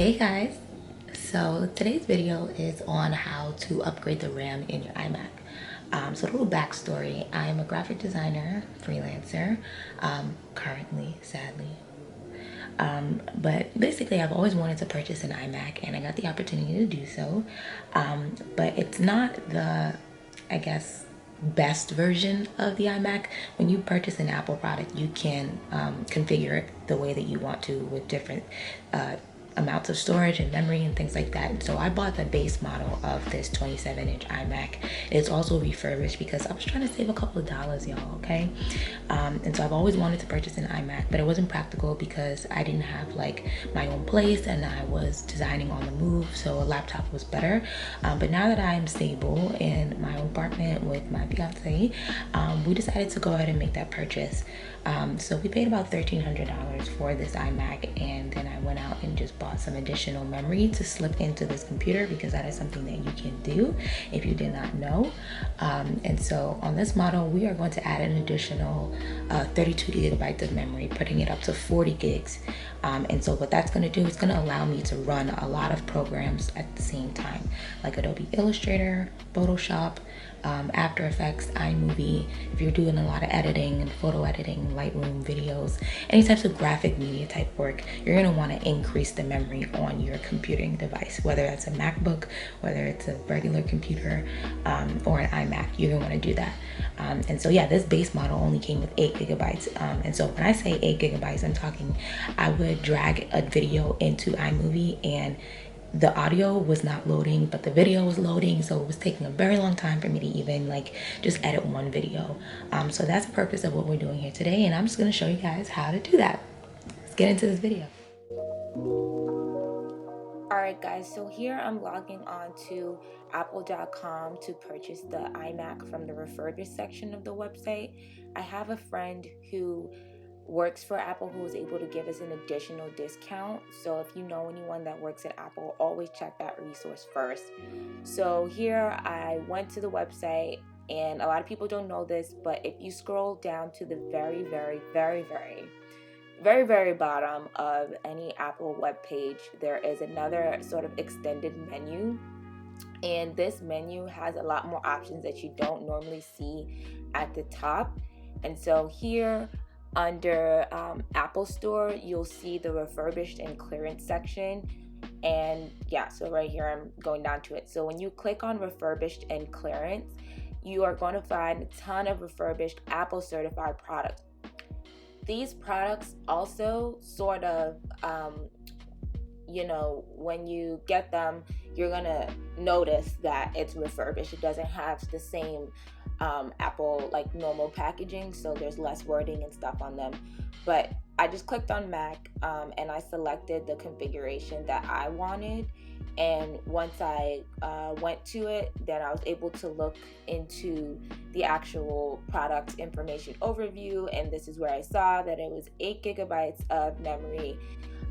Hey guys, so today's video is on how to upgrade the RAM in your iMac. So a little backstory, I am a graphic designer, freelancer, currently, sadly. But basically I've always wanted to purchase an iMac and I got the opportunity to do so. But it's not the, I guess, best version of the iMac. When you purchase an Apple product, you can configure it the way that you want to with different amounts of storage and memory and things like that. And so I bought the base model of this 27-inch iMac. It's also refurbished because I was trying to save a couple of dollars, y'all, okay? And so I've always wanted to purchase an iMac, but it wasn't practical because I didn't have like my own place and I was designing on the move, so a laptop was better. But now that I am stable in my own apartment with my fiance, we decided to go ahead and make that purchase. So we paid about $1,300 for this iMac, and then I went out and just bought some additional memory to slip into this computer because that is something that you can do if you did not know. And so on this model, we are going to add an additional 32 gigabytes of memory, putting it up to 40 gigs. And so what that's going to do is going to allow me to run a lot of programs at the same time, like Adobe Illustrator, Photoshop, After Effects, iMovie. If you're doing a lot of editing and photo editing, Lightroom videos, any types of graphic media type work, you're going to want to increase the memory on your computing device, whether it's a MacBook, whether it's a regular computer, or an iMac. You're going to want to do that. And so yeah, this base model only came with 8 gigabytes. And so when I say 8 gigabytes, I'm talking, I would drag a video into iMovie and the audio was not loading, but the video was loading, so it was taking a very long time for me to even like just edit one video. So that's the purpose of what we're doing here today, and I'm just going to show you guys how to do that. Let's get into this video. Alright guys, so here I'm logging on to apple.com to purchase the iMac from the refurbished section of the website. I have a friend who works for Apple who was able to give us an additional discount. So if you know anyone that works at Apple, always check that resource first. So here I went to the website, and a lot of people don't know this, but if you scroll down to the very bottom of any Apple web page, there is another sort of extended menu. And this menu has a lot more options that you don't normally see at the top. And so here under Apple Store, you'll see the refurbished and clearance section. And yeah, so right here I'm going down to it. So when you click on refurbished and clearance, you are going to find a ton of refurbished Apple certified products. These products also sort of when you get them, you're gonna notice that it's refurbished. It doesn't have the same Apple like normal packaging, so there's less wording and stuff on them. But I just clicked on Mac and I selected the configuration that I wanted, and once I went to it, then I was able to look into the actual product information overview, and this is where I saw that it was 8 gigabytes of memory,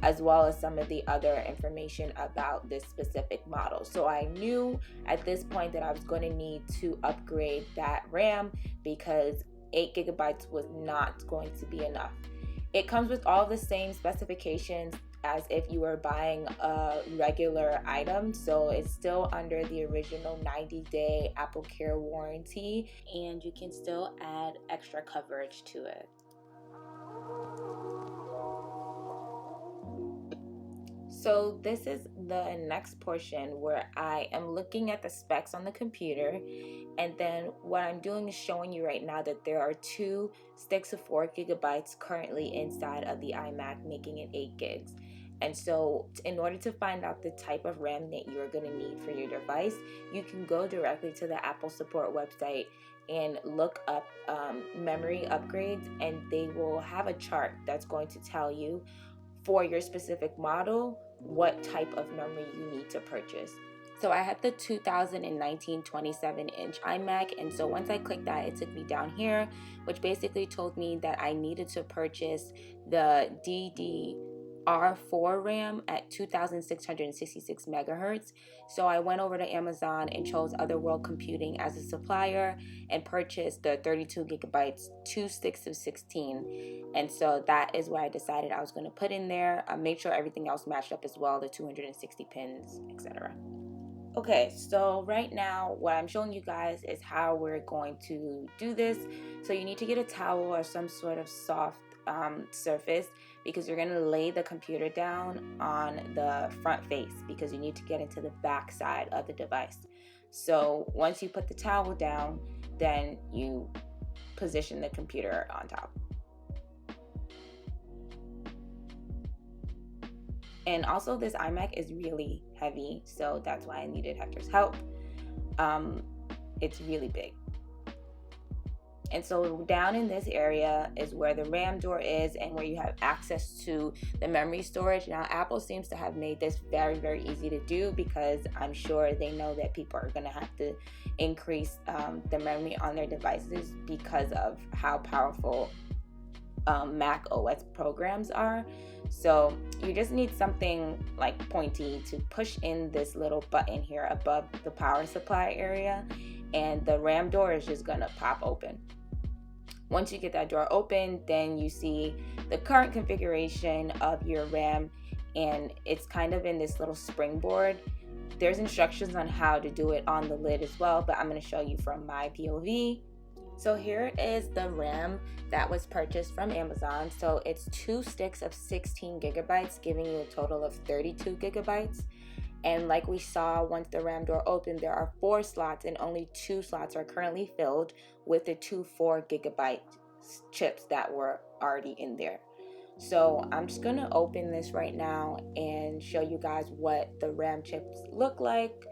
as well as some of the other information about this specific model. So I knew at this point that I was going to need to upgrade that RAM because 8 gigabytes was not going to be enough. It comes with all the same specifications as if you were buying a regular item. So it's still under the original 90-day Apple Care warranty, and you can still add extra coverage to it. So this is the next portion where I am looking at the specs on the computer, and then what I'm doing is showing you right now that there are 2 sticks of 4 gigabytes currently inside of the iMac, making it 8 gigs. And so in order to find out the type of RAM that you're going to need for your device, you can go directly to the Apple support website and look up memory upgrades, and they will have a chart that's going to tell you for your specific model what type of memory you need to purchase. So I had the 2019 27-inch iMac, and so once I clicked that, it took me down here, which basically told me that I needed to purchase the R4 RAM at 2666 megahertz. So I went over to Amazon and chose Otherworld Computing as a supplier and purchased the 32 gigabytes, 2 sticks of 16. And so that is what I decided I was going to put in there. Make sure everything else matched up as well, the 260 pins, etc. Okay, so right now what I'm showing you guys is how we're going to do this. So you need to get a towel or some sort of soft surface, because you're going to lay the computer down on the front face because you need to get into the back side of the device. So once you put the towel down, then you position the computer on top. And also this iMac is really heavy, so that's why I needed Hector's help. It's really big. And so down in this area is where the RAM door is and where you have access to the memory storage. Now, Apple seems to have made this very, very easy to do, because I'm sure they know that people are going to have to increase the memory on their devices because of how powerful Mac OS programs are. So you just need something like pointy to push in this little button here above the power supply area, and the RAM door is just gonna pop open. Once you get that door open, then you see the current configuration of your RAM, and it's kind of in this little springboard. There's instructions on how to do it on the lid as well, but I'm going to show you from my POV. So here is the RAM that was purchased from Amazon. So it's 2 sticks of 16 gigabytes, giving you a total of 32 gigabytes. And like we saw, once the RAM door opened, there are 4 slots and only 2 slots are currently filled with the 2 4 gigabyte chips that were already in there. So I'm just gonna open this right now and show you guys what the RAM chips look like.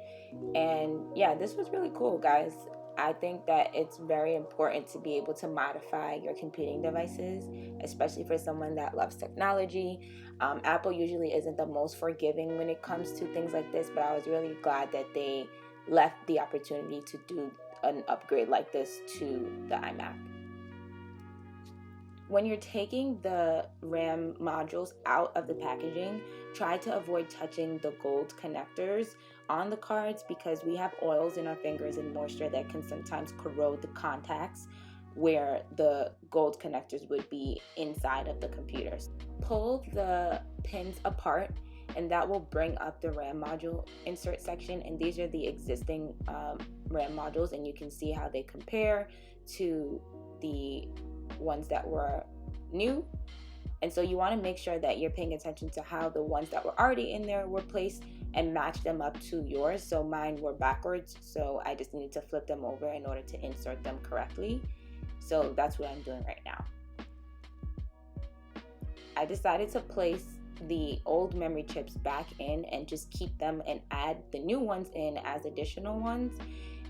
And yeah, this was really cool, guys. I think that it's very important to be able to modify your computing devices, especially for someone that loves technology. Apple usually isn't the most forgiving when it comes to things like this, but I was really glad that they left the opportunity to do an upgrade like this to the iMac. When you're taking the RAM modules out of the packaging, try to avoid touching the gold connectors on the cards, because we have oils in our fingers and moisture that can sometimes corrode the contacts where the gold connectors would be inside of the computers. Pull the pins apart, and that will bring up the RAM module insert section, and these are the existing RAM modules, and you can see how they compare to the ones that were new. And so you want to make sure that you're paying attention to how the ones that were already in there were placed and match them up to yours. So mine were backwards, so I just needed to flip them over in order to insert them correctly. So that's what I'm doing right now. I decided to place the old memory chips back in and just keep them and add the new ones in as additional ones.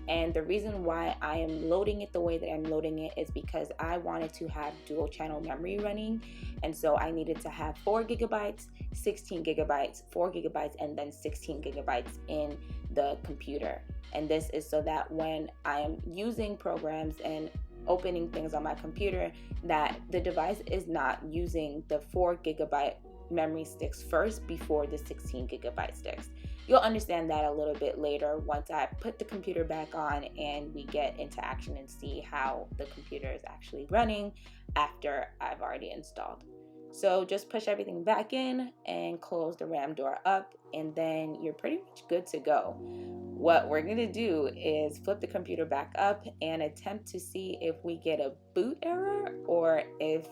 And the reason why I am loading it the way that I'm loading it is because I wanted to have dual channel memory running. And so I needed to have 4 gigabytes, 16 gigabytes, 4 gigabytes, and then 16 gigabytes in the computer. And this is so that when I am using programs and opening things on my computer, that the device is not using the 4 gigabyte memory sticks first before the 16 gigabyte sticks. You'll understand that a little bit later once I put the computer back on and we get into action and see how the computer is actually running after I've already installed. So just push everything back in and close the RAM door up, and then you're pretty much good to go. What we're gonna do is flip the computer back up and attempt to see if we get a boot error or if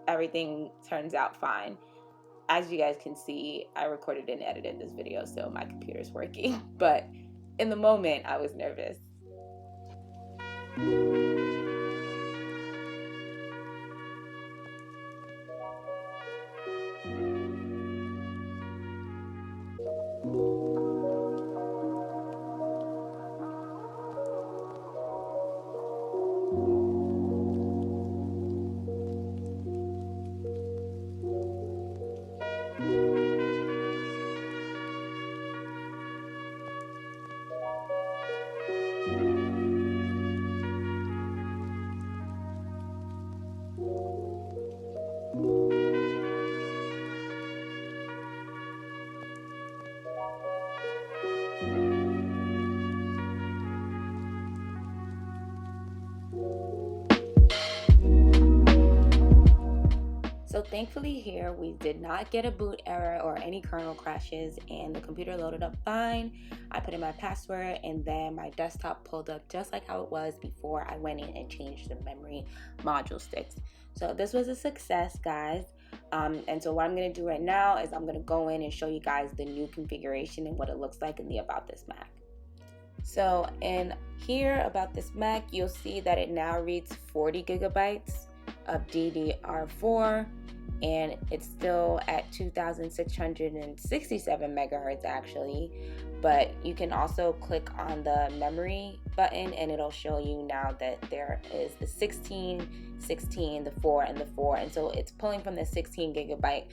everything turns out fine. As you guys can see, I recorded and edited this video, so my computer's working. But in the moment, I was nervous. thankfully here we did not get a boot error or any kernel crashes, and the computer loaded up fine. I put in my password, and then my desktop pulled up just like how it was before I went in and changed the memory module sticks. So this was a success, guys. And so what I'm going to do right now is I'm going to go in and show you guys the new configuration and what it looks like in the About This Mac. So in here, About This Mac, you'll see that it now reads 40 gigabytes of DDR4, and it's still at 2667 megahertz actually. But you can also click on the memory button and it'll show you now that there is the 16, the 4, and the 4. And so it's pulling from the 16 gigabyte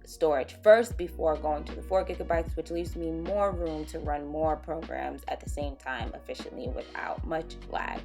storage first before going to the 4 gigabytes, which leaves me more room to run more programs at the same time efficiently without much lag.